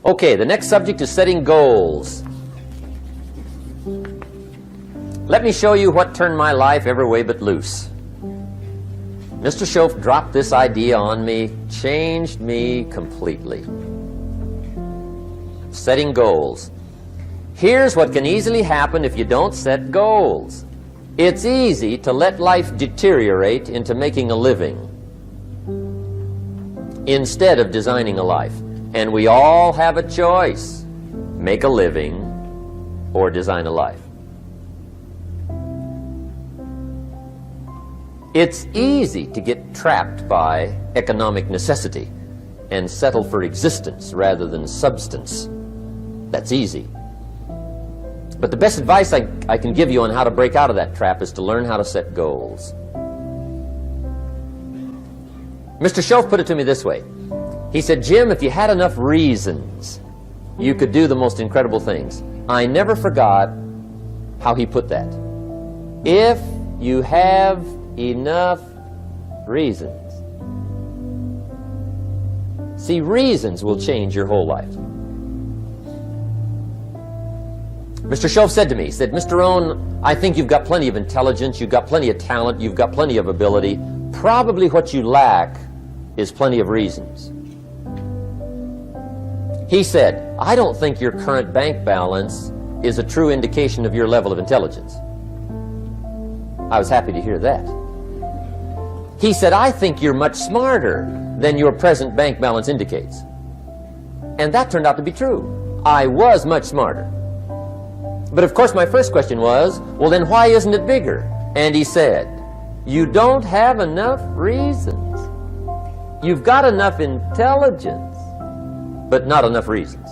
Okay, the next subject is setting goals. Let me show you what turned my life every way but loose. Mr. Schoaf dropped this idea on me, changed me completely. Setting goals. Here's what can easily happen if you don't set goals. It's easy to let life deteriorate into making a living instead of designing a life. And we all have a choice: make a living or design a life. It's easy to get trapped by economic necessity and settle for existence rather than substance. That's easy. But the best advice I can give you on how to break out of that trap is to learn how to set goals. Mr. Schoaf put it to me this way. He said, Jim, if you had enough reasons, you could do the most incredible things. I never forgot how he put that. If you have enough reasons. See, reasons will change your whole life. Mr. Schoaf said to me, he said, Mr. Rohn, I think you've got plenty of intelligence, you've got plenty of talent, you've got plenty of ability. Probably what you lack is plenty of reasons. He said, I don't think your current bank balance is a true indication of your level of intelligence. I was happy to hear that. He said, I think you're much smarter than your present bank balance indicates. And that turned out to be true. I was much smarter. But of course my first question was, well then why isn't it bigger? And he said, you don't have enough reasons. You've got enough intelligence, but not enough reasons.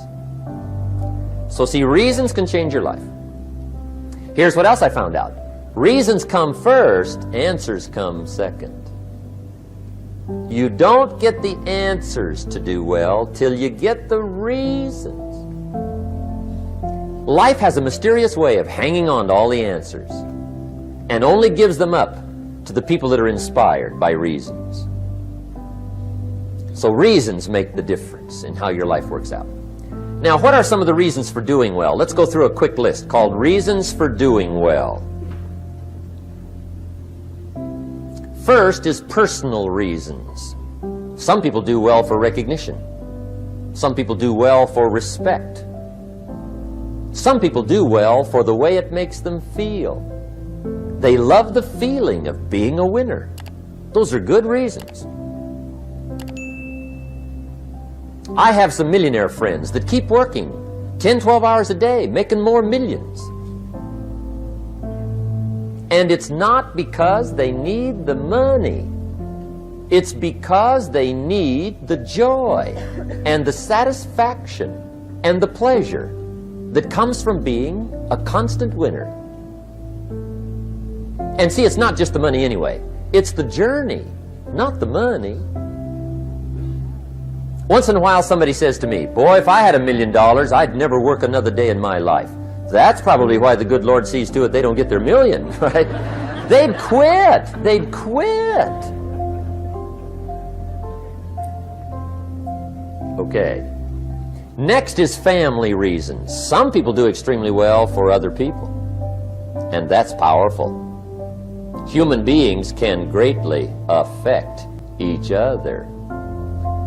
So see, reasons can change your life. Here's what else I found out. Reasons come first, answers come second. You don't get the answers to do well till you get the reasons. Life has a mysterious way of hanging on to all the answers and only gives them up to the people that are inspired by reasons. So reasons make the difference in how your life works out. Now, what are some of the reasons for doing well? Let's go through a quick list called Reasons for Doing Well. First is personal reasons. Some people do well for recognition. Some people do well for respect. Some people do well for the way it makes them feel. They love the feeling of being a winner. Those are good reasons. I have some millionaire friends that keep working 10, 12 hours a day, making more millions. And it's not because they need the money. It's because they need the joy and the satisfaction and the pleasure that comes from being a constant winner. And see, it's not just the money anyway. It's the journey, not the money. Once in a while somebody says to me, boy, if I had $1 million, I'd never work another day in my life. That's probably why the good Lord sees to it they don't get their million, right? They'd quit. They'd quit. Okay. Next is family reasons. Some people do extremely well for other people, and that's powerful. Human beings can greatly affect each other.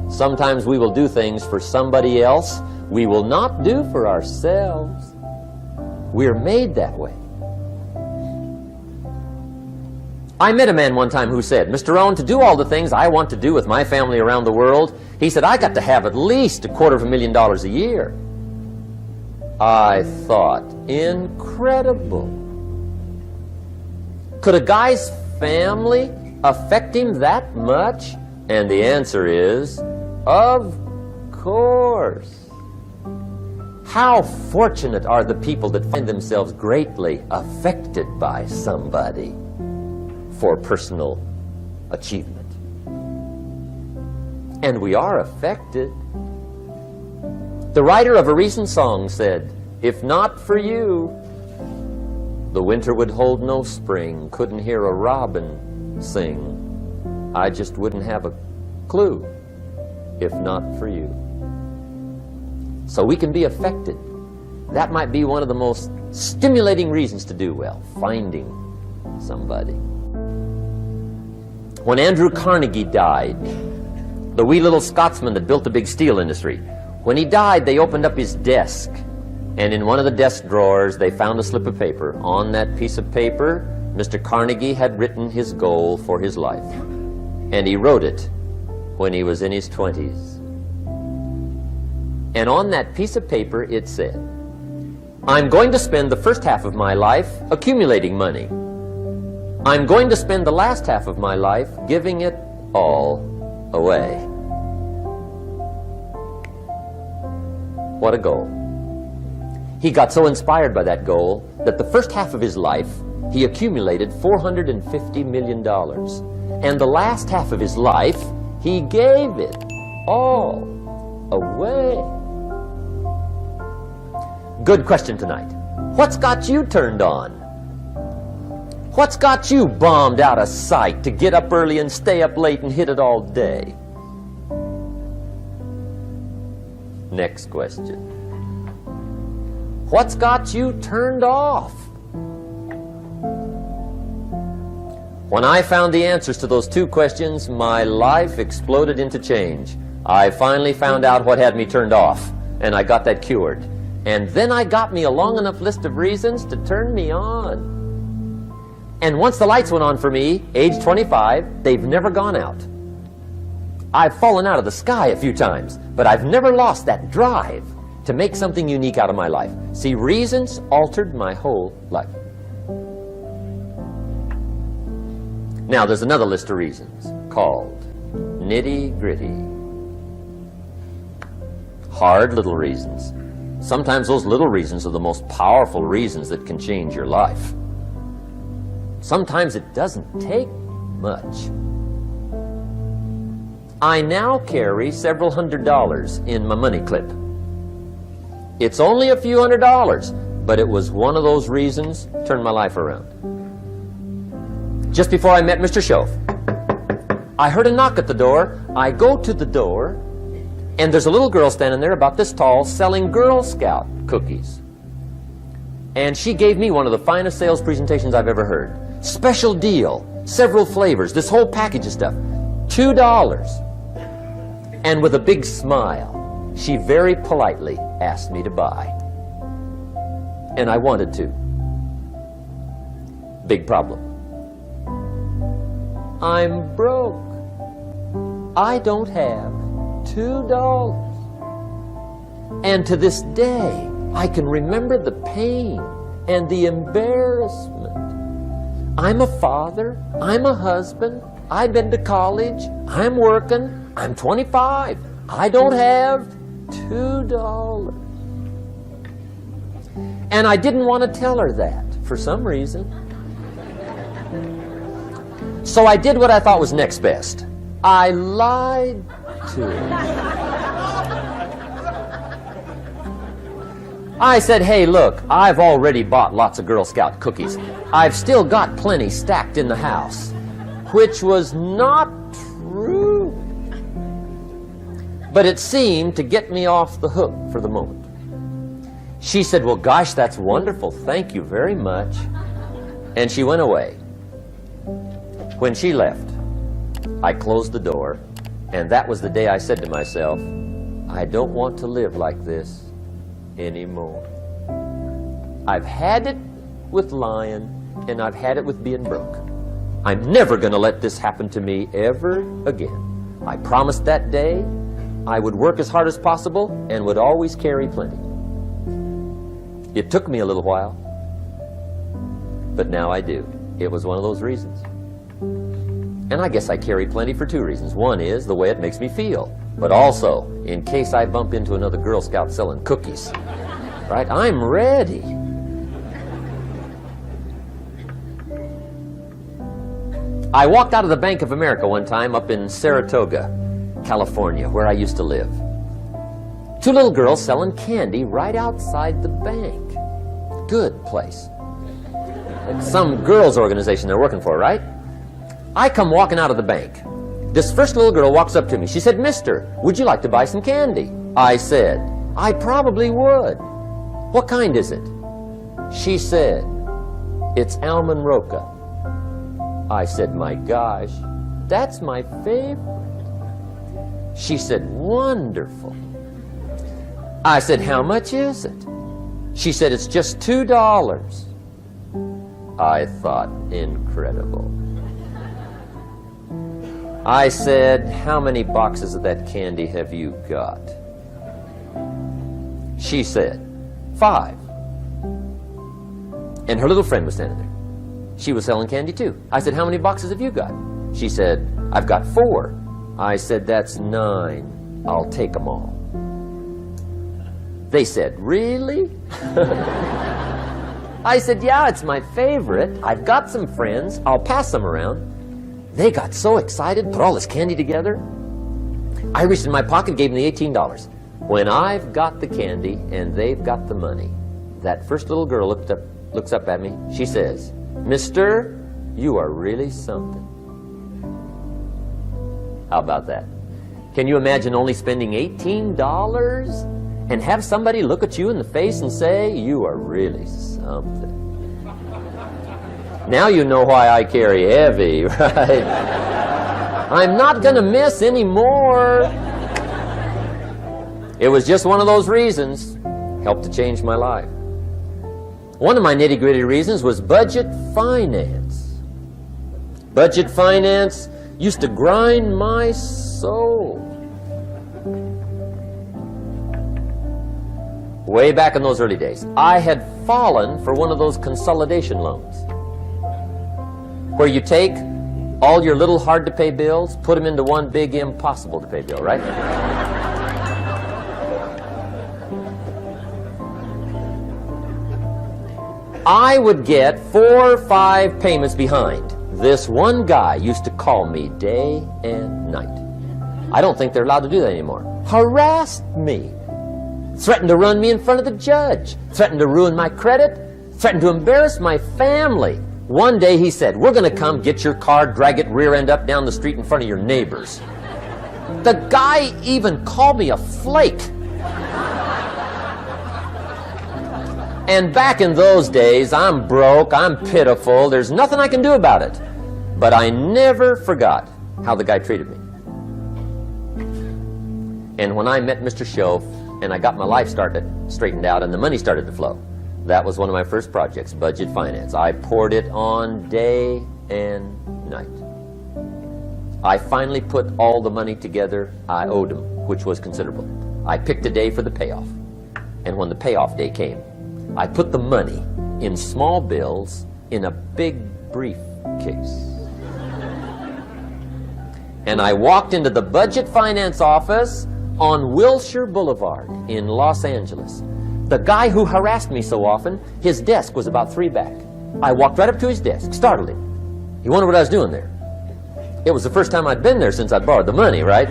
Sometimes we will do things for somebody else we will not do for ourselves. We're made that way. I met a man one time who said, Mr. Rohn, to do all the things I want to do with my family around the world, he said, I got to have at least $250,000 a year. I thought, incredible. Could a guy's family affect him that much? And the answer is, of course. How fortunate are the people that find themselves greatly affected by somebody for personal achievement. And we are affected. The writer of a recent song said, if not for you, the winter would hold no spring, couldn't hear a robin sing. I just wouldn't have a clue if not for you. so we can be affected. That might be one of the most stimulating reasons to do well, finding somebody. When Andrew Carnegie died, the wee little Scotsman that built the big steel industry, when he died, they opened up his desk, and in one of the desk drawers, they found a slip of paper. On that piece of paper, Mr. Carnegie had written his goal for his life, and he wrote it when he was in his 20s. And on that piece of paper, it said, I'm going to spend the first half of my life accumulating money. I'm going to spend the last half of my life giving it all away. What a goal. He got so inspired by that goal that the first half of his life, he accumulated $450 million. And the last half of his life, he gave it all away. Good question tonight. What's got you turned on? What's got you bombed out of sight to get up early and stay up late and hit it all day? Next question. What's got you turned off? When I found the answers to those two questions, my life exploded into change. I finally found out what had me turned off, and I got that cured. And then I got me a long enough list of reasons to turn me on. And once the lights went on for me, age 25, they've never gone out. I've fallen out of the sky a few times, but I've never lost that drive to make something unique out of my life. See, reasons altered my whole life. Now, there's another list of reasons called nitty-gritty. Hard little reasons. Sometimes those little reasons are the most powerful reasons that can change your life. Sometimes it doesn't take much. I now carry several $100s in my money clip. It's only a few $100s, but it was one of those reasons turned my life around. Just before I met Mr. Schoaf, I heard a knock at the door. I go to the door, and there's a little girl standing there about this tall selling Girl Scout cookies. And she gave me one of the finest sales presentations I've ever heard. Special deal, several flavors, this whole package of stuff, $2. And with a big smile, she very politely asked me to buy. And I wanted to. Big problem. I'm broke. I don't have $2. And to this day, I can remember the pain and the embarrassment. I'm a father, I'm a husband, I've been to college, I'm working, I'm 25, I don't have $2. And I didn't want to tell her that for some reason. So I did what I thought was next best. I lied to her. I said, hey, look, I've already bought lots of Girl Scout cookies. I've still got plenty stacked in the house, which was not true. But it seemed to get me off the hook for the moment. She said, well, gosh, that's wonderful. Thank you very much. And she went away. When she left, I closed the door, and that was the day I said to myself, I don't want to live like this anymore. I've had it with lying, and I've had it with being broke. I'm never going to let this happen to me ever again. I promised that day I would work as hard as possible and would always carry plenty. It took me a little while, but now I do. It was one of those reasons. And I guess I carry plenty for two reasons. One is the way it makes me feel, but also in case I bump into another Girl Scout selling cookies. Right? I'm ready. I walked out of the Bank of America one time up in Saratoga, California, where I used to live. Two little girls selling candy right outside the bank. Good place. Like some girls' organization they're working for, right? I come walking out of the bank. This first little girl walks up to me. She said, mister, would you like to buy some candy? I said, I probably would. What kind is it? She said, it's almond roca. I said, my gosh, that's my favorite. She said, wonderful. I said, how much is it? She said, it's just $2. I thought, incredible. I said, how many boxes of that candy have you got? She said, 5. And her little friend was standing there. She was selling candy too. I said, how many boxes have you got? She said, I've got 4. I said, that's 9. I'll take them all. They said, really? I said, yeah, it's my favorite. I've got some friends. I'll pass them around. They got so excited, put all this candy together. I reached in my pocket, gave them the $18. When I've got the candy and they've got the money, that first little girl looks up at me. She says, Mister, you are really something. How about that? Can you imagine only spending $18 and have somebody look at you in the face and say, you are really something? Now you know why I carry heavy, right? I'm not going to miss anymore. It was just one of those reasons. Helped to change my life. One of my nitty-gritty reasons was budget finance. Budget finance used to grind my soul. Way back in those early days, I had fallen for one of those consolidation loans, where you take all your little hard-to-pay bills, put them into one big impossible-to-pay bill, right? I would get 4 or 5 payments behind. This one guy used to call me day and night. I don't think they're allowed to do that anymore. Harassed me. Threatened to run me in front of the judge. Threatened to ruin my credit. Threatened to embarrass my family. One day he said, we're going to come get your car, drag it rear end up down the street in front of your neighbors. The guy even called me a flake. And back in those days, I'm broke, I'm pitiful, there's nothing I can do about it. But I never forgot how the guy treated me. And when I met Mr. Shoaf and I got my life straightened out and the money started to flow, that was one of my first projects, budget finance. I poured it on day and night. I finally put all the money together I owed him, which was considerable. I picked a day for the payoff. And when the payoff day came, I put the money in small bills in a big briefcase. And I walked into the budget finance office on Wilshire Boulevard in Los Angeles. The guy who harassed me so often, his desk was about 3 back. I walked right up to his desk, startled him. He wondered what I was doing there. It was the first time I'd been there since I'd borrowed the money, right?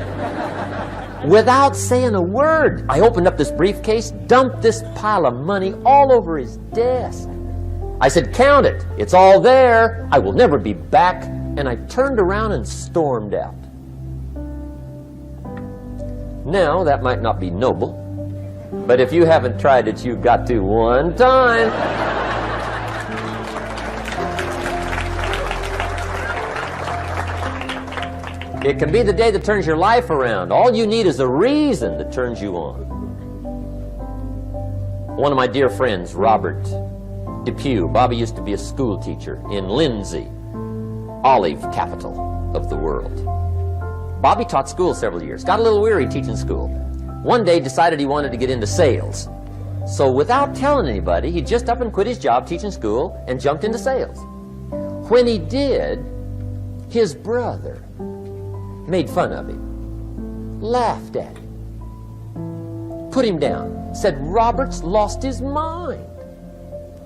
Without saying a word, I opened up this briefcase, dumped this pile of money all over his desk. I said, count it. It's all there. I will never be back. And I turned around and stormed out. Now, that might not be noble, but if you haven't tried it, you've got to one time. It can be the day that turns your life around. All you need is a reason that turns you on. One of my dear friends, Robert Depew, Bobby used to be a school teacher in Lindsay, olive capital of the world. Bobby taught school several years, got a little weary teaching school. One day decided he wanted to get into sales. So without telling anybody, he just up and quit his job teaching school and jumped into sales. When he did, his brother made fun of him, laughed at him, put him down, said Robert's lost his mind.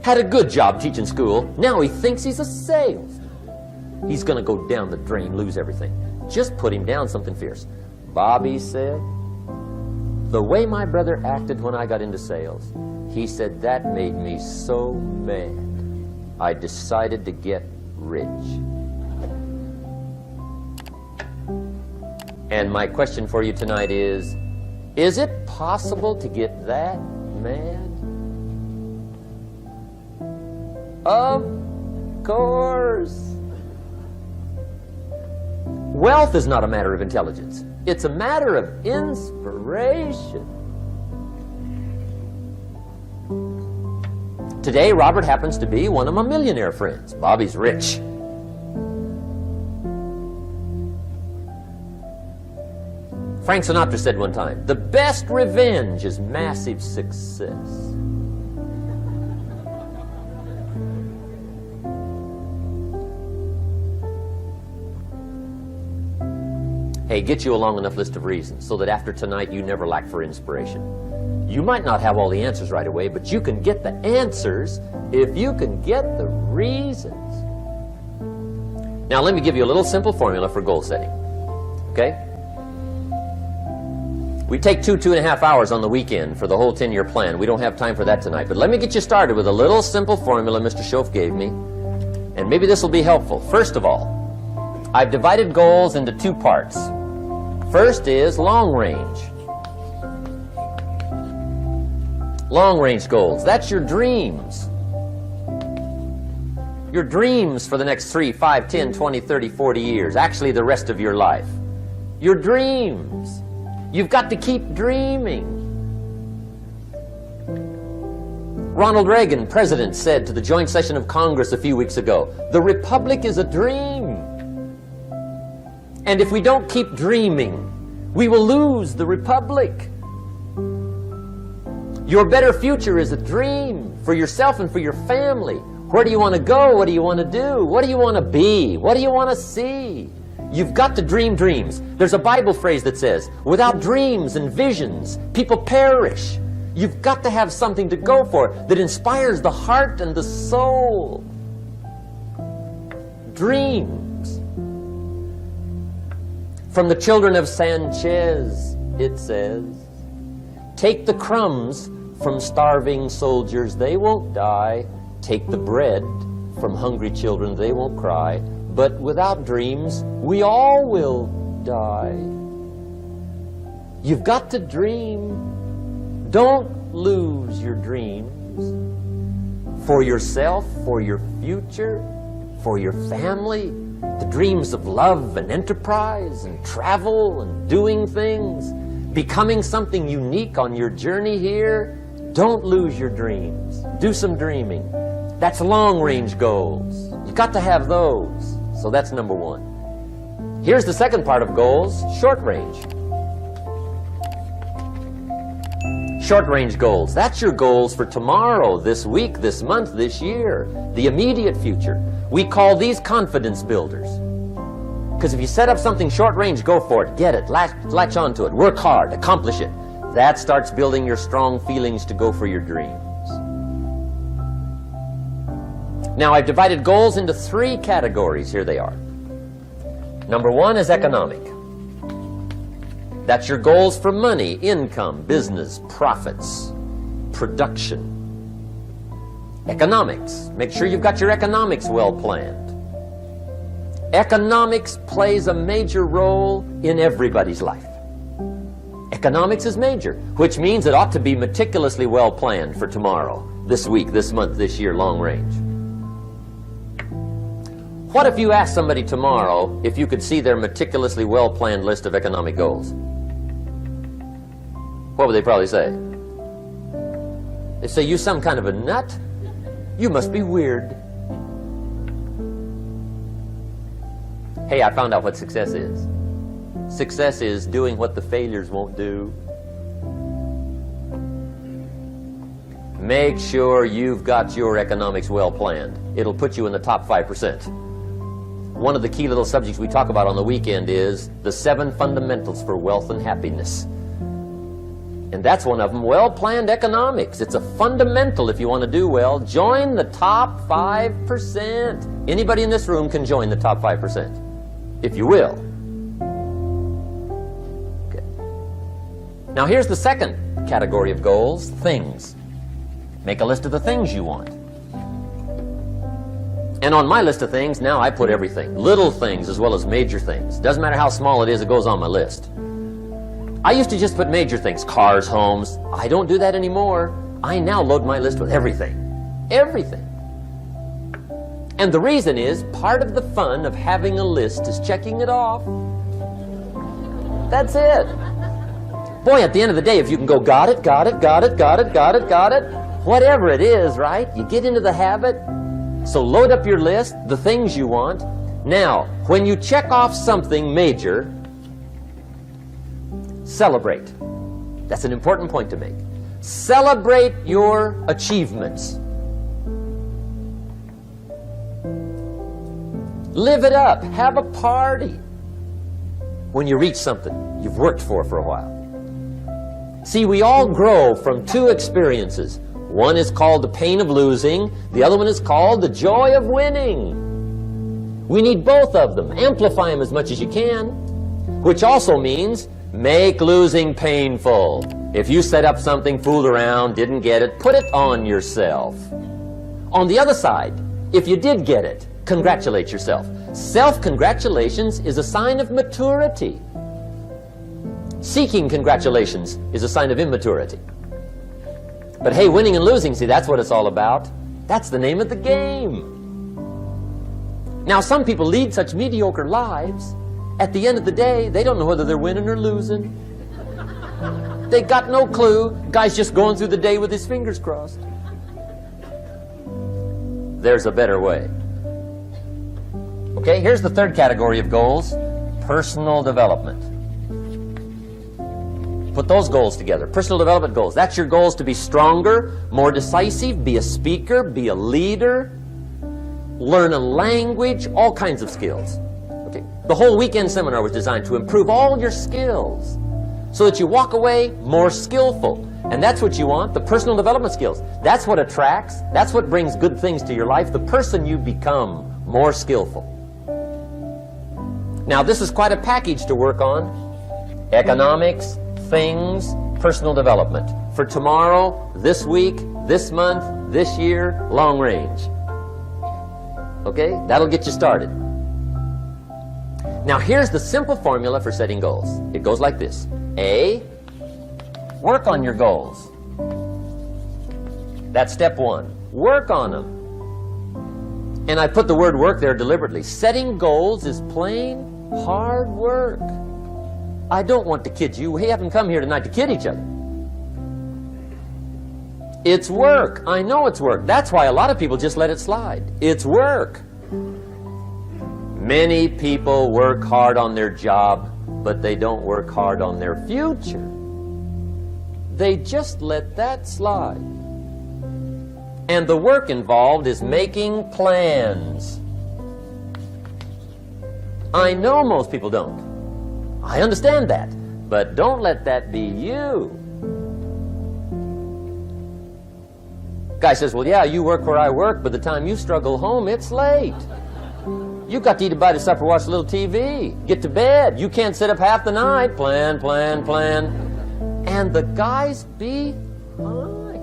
Had a good job teaching school, now he thinks he's a salesman. He's going to go down the drain, lose everything. Just put him down something fierce. Bobby said, the way my brother acted when I got into sales, he said that made me so mad. I decided to get rich. And my question for you tonight is, Is it possible to get that mad? Of course. Wealth is not a matter of intelligence. It's a matter of inspiration. Today, Robert happens to be one of my millionaire friends. Bobby's rich. Frank Sinatra said one time, the best revenge is massive success. Hey, get you a long enough list of reasons so that after tonight you never lack for inspiration. You might not have all the answers right away, but you can get the answers if you can get the reasons. Now let me give you a little simple formula for goal setting. Okay? We take 2.5 hours on the weekend for the whole 10-year plan. We don't have time for that tonight. But let me get you started with a little simple formula Mr. Schoaf gave me. And maybe this will be helpful. First of all, I've divided goals into 2 parts. First is long range. Long range goals. That's your dreams. Your dreams for the next 3, 5, 10, 20, 30, 40 years. Actually, the rest of your life. Your dreams. You've got to keep dreaming. Ronald Reagan, president, said to the joint session of Congress a few weeks ago, the Republic is a dream. And if we don't keep dreaming, we will lose the Republic. Your better future is a dream for yourself and for your family. Where do you want to go? What do you want to do? What do you want to be? What do you want to see? You've got to dream dreams. There's a Bible phrase that says, without dreams and visions, people perish. You've got to have something to go for that inspires the heart and the soul. Dreams. From the children of Sanchez, it says, take the crumbs from starving soldiers, they won't die. Take the bread from hungry children, they won't cry. But without dreams, we all will die. You've got to dream. Don't lose your dreams. For yourself, for your future, for your family. The dreams of love and enterprise and travel and doing things. Becoming something unique on your journey here. Don't lose your dreams. Do some dreaming. That's long-range goals. You've got to have those. So that's number 1. Here's the second part of goals, short range. Short range goals. That's your goals for tomorrow, this week, this month, this year. The immediate future. We call these confidence builders. Because if you set up something short range, go for it. Get it. Latch onto it. Work hard. Accomplish it. That starts building your strong feelings to go for your dreams. Now, I've divided goals into 3 categories. Here they are. Number 1 is economic. That's your goals for money, income, business, profits, production. Economics. Make sure you've got your economics well planned. Economics plays a major role in everybody's life. Economics is major, which means it ought to be meticulously well planned for tomorrow, this week, this month, this year, long range. What if you asked somebody tomorrow if you could see their meticulously well-planned list of economic goals? What would they probably say? They'd say, you some kind of a nut? You must be weird. Hey, I found out what success is. Success is doing what the failures won't do. Make sure you've got your economics well planned. It'll put you in the top 5%. One of the key little subjects we talk about on the weekend is the 7 fundamentals for wealth and happiness. And that's one of them, well-planned economics. It's a fundamental if you want to do well. Join the top 5%. Anybody in this room can join the top 5%, if you will. Okay. Now here's the second category of goals, things. Make a list of the things you want. And on my list of things, now I put everything. Little things as well as major things. Doesn't matter how small it is, it goes on my list. I used to just put major things, cars, homes. I don't do that anymore. I now load my list with everything. Everything. And the reason is, part of the fun of having a list is checking it off. That's it. Boy, at the end of the day, if you can go, got it, got it, got it, got it, got it, got it, whatever it is, right? You get into the habit. So load up your list, the things you want. Now, when you check off something major, celebrate. That's an important point to make. Celebrate your achievements. Live it up. Have a party when you reach something you've worked for a while. See, we all grow from two experiences. One is called the pain of losing. The other one is called the joy of winning. We need both of them. Amplify them as much as you can. Which also means make losing painful. If you set up something, fooled around, didn't get it, put it on yourself. On the other side, if you did get it, congratulate yourself. Self-congratulations is a sign of maturity. Seeking congratulations is a sign of immaturity. But hey, winning and losing, see, that's what it's all about. That's the name of the game. Now, some people lead such mediocre lives, at the end of the day, they don't know whether they're winning or losing. They got no clue. Guy's just going through the day with his fingers crossed. There's a better way. Okay, here's the third category of goals, personal development. Put those goals together. Personal development goals. That's your goals to be stronger, more decisive, be a speaker, be a leader, learn a language, all kinds of skills. Okay. The whole weekend seminar was designed to improve all your skills so that you walk away more skillful. And that's what you want, the personal development skills. That's what attracts, that's what brings good things to your life, the person you become, more skillful. Now, this is quite a package to work on. Economics, things, personal development. For tomorrow, this week, this month, this year, long range. Okay? That'll get you started. Now, here's the simple formula for setting goals. It goes like this. A, work on your goals. That's step one. Work on them. And I put the word work there deliberately. Setting goals is plain hard work. I don't want to kid you. We haven't come here tonight to kid each other. It's work. I know it's work. That's why a lot of people just let it slide. It's work. Many people work hard on their job, but they don't work hard on their future. They just let that slide. And the work involved is making plans. I know most people don't. I understand that, but don't let that be you. Guy says, well, yeah, you work where I work, but the time you struggle home, it's late. You got to eat a bite of supper, watch a little TV, get to bed. You can't sit up half the night. Plan, plan, plan. And the guy's behind.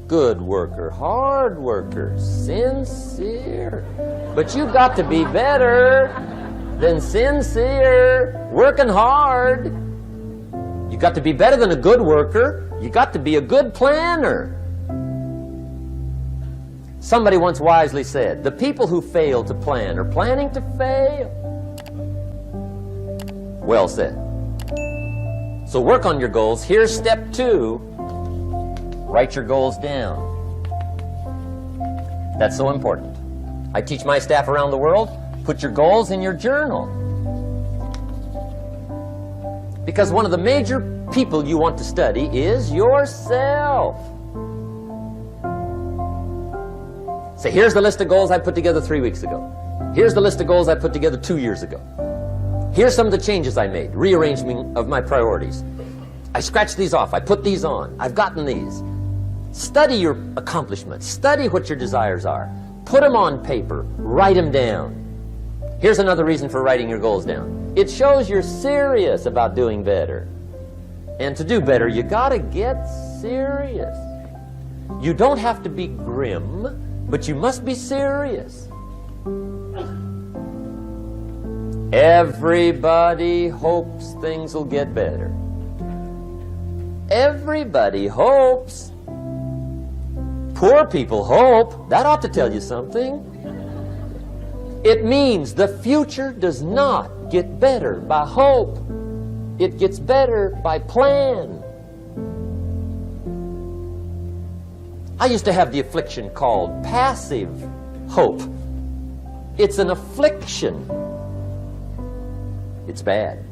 Good worker, hard worker, sincere. But you got to be better than sincere, working hard. You got to be better than a good worker. You got to be a good planner. Somebody once wisely said, the people who fail to plan are planning to fail. Well said. So work on your goals. Here's step 2. Write your goals down. That's so important. I teach my staff around the world, put your goals in your journal. Because one of the major people you want to study is yourself. So here's the list of goals I put together 3 weeks ago. Here's the list of goals I put together 2 years ago. Here's some of the changes I made, rearrangement of my priorities. I scratched these off, I put these on, I've gotten these. Study your accomplishments, study what your desires are. Put them on paper, write them down. Here's another reason for writing your goals down. It shows you're serious about doing better. And to do better, you gotta get serious. You don't have to be grim, but you must be serious. Everybody hopes things will get better. Everybody hopes. Poor people hope. That ought to tell you something. It means the future does not get better by hope. It gets better by plan. I used to have the affliction called passive hope. It's an affliction. It's bad.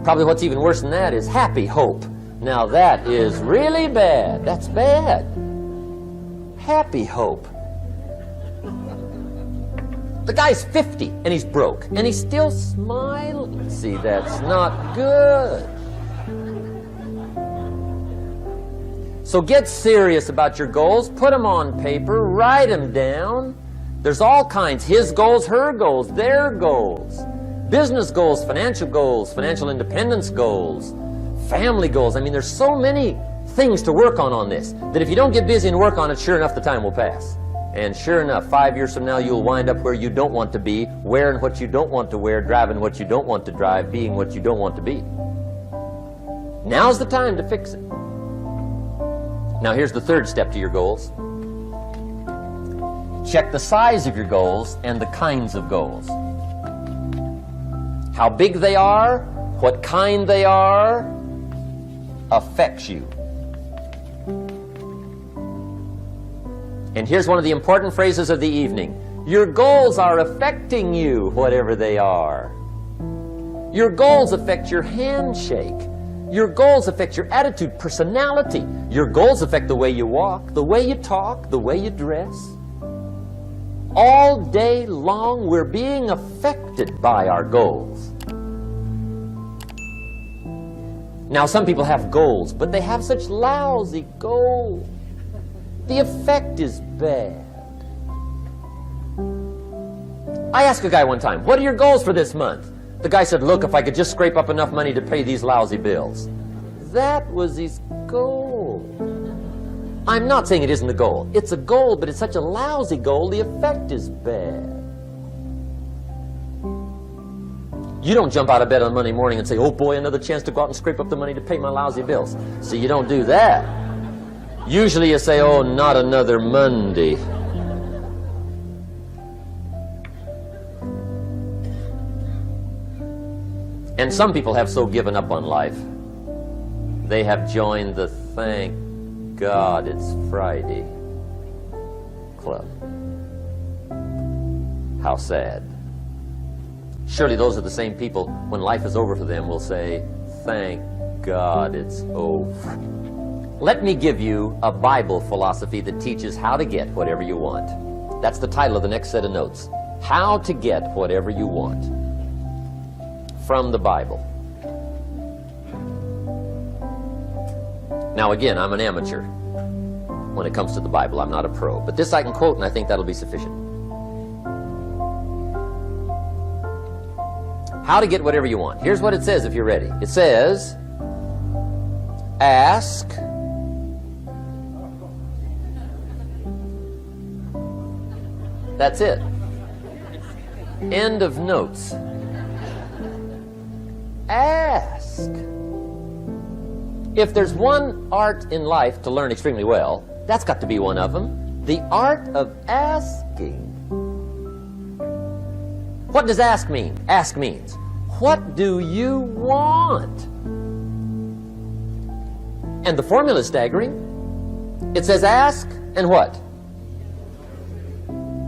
Probably what's even worse than that is happy hope. Now that is really bad. That's bad. Happy hope. The guy's 50 and he's broke and he's still smiling. See, that's not good. So get serious about your goals. Put them on paper. Write them down. There's all kinds. His goals, her goals, their goals. Business goals, financial independence goals, family goals. I mean, there's so many things to work on this that if you don't get busy and work on it, sure enough, the time will pass. And sure enough, 5 years from now, you'll wind up where you don't want to be, wearing what you don't want to wear, driving what you don't want to drive, being what you don't want to be. Now's the time to fix it. Now, here's the third step to your goals. Check the size of your goals and the kinds of goals. How big they are, what kind they are, affects you. And here's one of the important phrases of the evening. Your goals are affecting you, whatever they are. Your goals affect your handshake. Your goals affect your attitude, personality. Your goals affect the way you walk, the way you talk, the way you dress. All day long, we're being affected by our goals. Now, some people have goals, but they have such lousy goals. The effect is bad. I asked a guy one time, what are your goals for this month? The guy said, look, if I could just scrape up enough money to pay these lousy bills. That was his goal. I'm not saying it isn't a goal. It's a goal, but it's such a lousy goal, the effect is bad. You don't jump out of bed on Monday morning and say, oh boy, another chance to go out and scrape up the money to pay my lousy bills. See, you don't do that. Usually you say, oh, not another Monday. And some people have so given up on life, they have joined the thank God it's Friday club. How sad. Surely those are the same people, when life is over for them, will say, thank God it's over. Let me give you a Bible philosophy that teaches how to get whatever you want. That's the title of the next set of notes. How to get whatever you want. From the Bible. Now again, I'm an amateur when it comes to the Bible. I'm not a pro. But this I can quote, and I think that'll be sufficient. How to get whatever you want. Here's what it says if you're ready. It says, ask, that's it. End of notes. Ask. If there's one art in life to learn extremely well, that's got to be one of them. The art of asking. What does ask mean? Ask means, what do you want? And the formula is staggering. It says ask and what?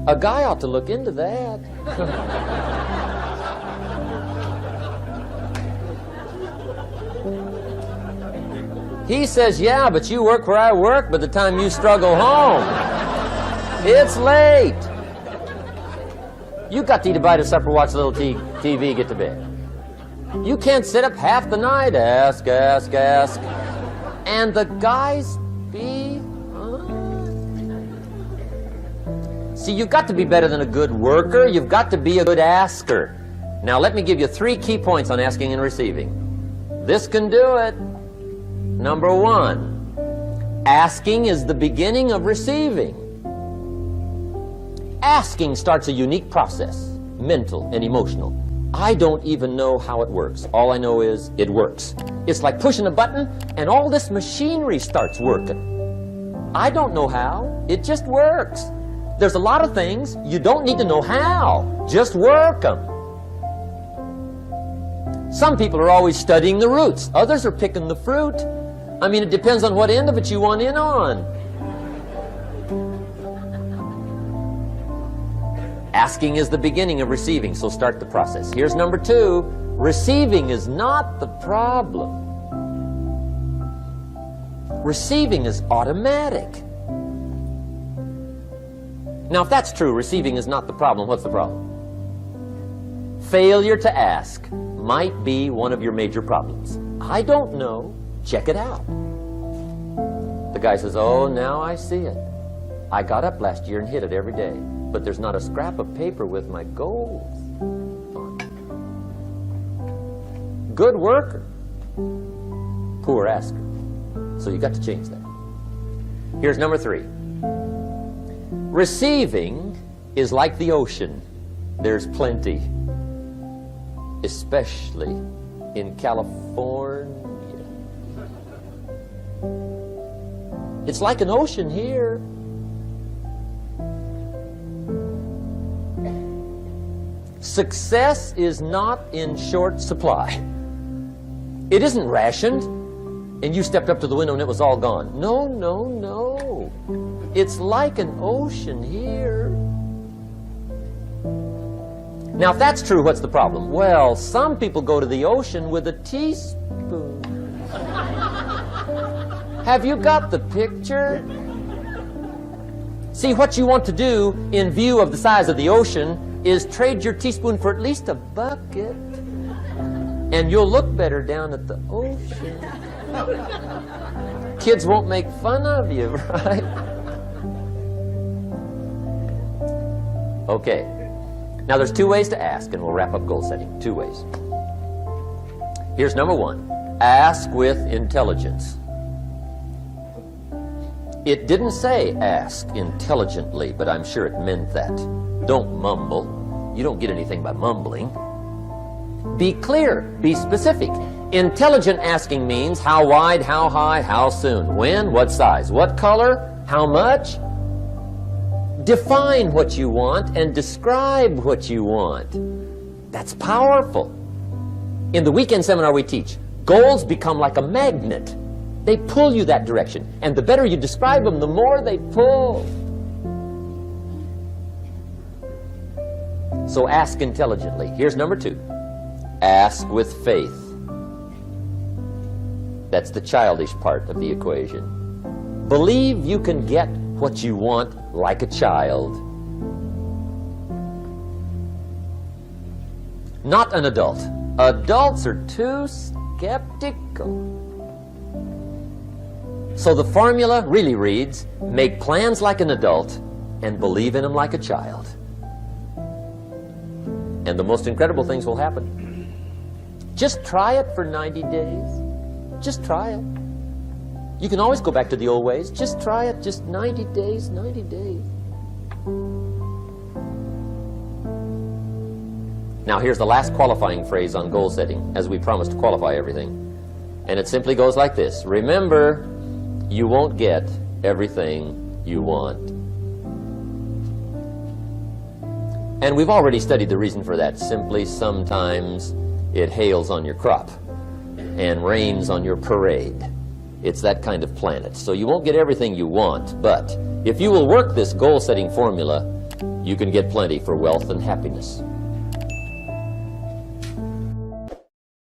A guy ought to look into that. He says, yeah, but you work where I work. By the time you struggle home, it's late. You got to eat a bite of supper, watch a little TV, get to bed. You can't sit up half the night. Ask, ask, ask. And the guys be... See, you've got to be better than a good worker. You've got to be a good asker. Now, let me give you 3 key points on asking and receiving. This can do it. Number 1, asking is the beginning of receiving. Asking starts a unique process. mental and emotional. I don't even know how it works. All I know is it works. It's like pushing a button and all this machinery starts working. I don't know how. It just works. There's a lot of things you don't need to know how. Just work them. Some people are always studying the roots. Others are picking the fruit. I mean, it depends on what end of it you want in on. Asking is the beginning of receiving, so start the process. Here's number 2. Receiving is not the problem. Receiving is automatic. Now, if that's true, receiving is not the problem, what's the problem? Failure to ask might be one of your major problems. I don't know. Check it out. The guy says, oh, now I see it. I got up last year and hit it every day, but there's not a scrap of paper with my goals on it. Good worker, poor asker. So you got to change that. Here's number 3. Receiving is like the ocean. There's plenty, especially in California. It's like an ocean here. Success is not in short supply. It isn't rationed, and you stepped up to the window and it was all gone. No, no, no. It's like an ocean here. Now, if that's true, what's the problem? Well, some people go to the ocean with a teaspoon. Have you got the picture? See, what you want to do in view of the size of the ocean is trade your teaspoon for at least a bucket, and you'll look better down at the ocean. Kids won't make fun of you, right? Okay. Now, there's 2 ways to ask, and we'll wrap up goal setting. 2 ways. Here's number 1. Ask with intelligence. It didn't say ask intelligently, but I'm sure it meant that. Don't mumble. You don't get anything by mumbling. Be clear. Be specific. Intelligent asking means how wide, how high, how soon, when, what size, what color, how much. Define what you want and describe what you want. That's powerful. In the weekend seminar we teach, goals become like a magnet. They pull you that direction. And the better you describe them, the more they pull. So ask intelligently. Here's number 2. Ask with faith. That's the childish part of the equation. Believe you can get what you want like a child. Not an adult. Adults are too skeptical. So the formula really reads, make plans like an adult and believe in them like a child. And the most incredible things will happen. Just try it for 90 days. Just try it. You can always go back to the old ways. Just try it. Just 90 days, 90 days. Now here's the last qualifying phrase on goal setting, as we promised to qualify everything. And it simply goes like this. Remember, you won't get everything you want. And we've already studied the reason for that. Simply, sometimes it hails on your crop and rains on your parade. It's that kind of planet. So you won't get everything you want, but if you will work this goal-setting formula, you can get plenty for wealth and happiness.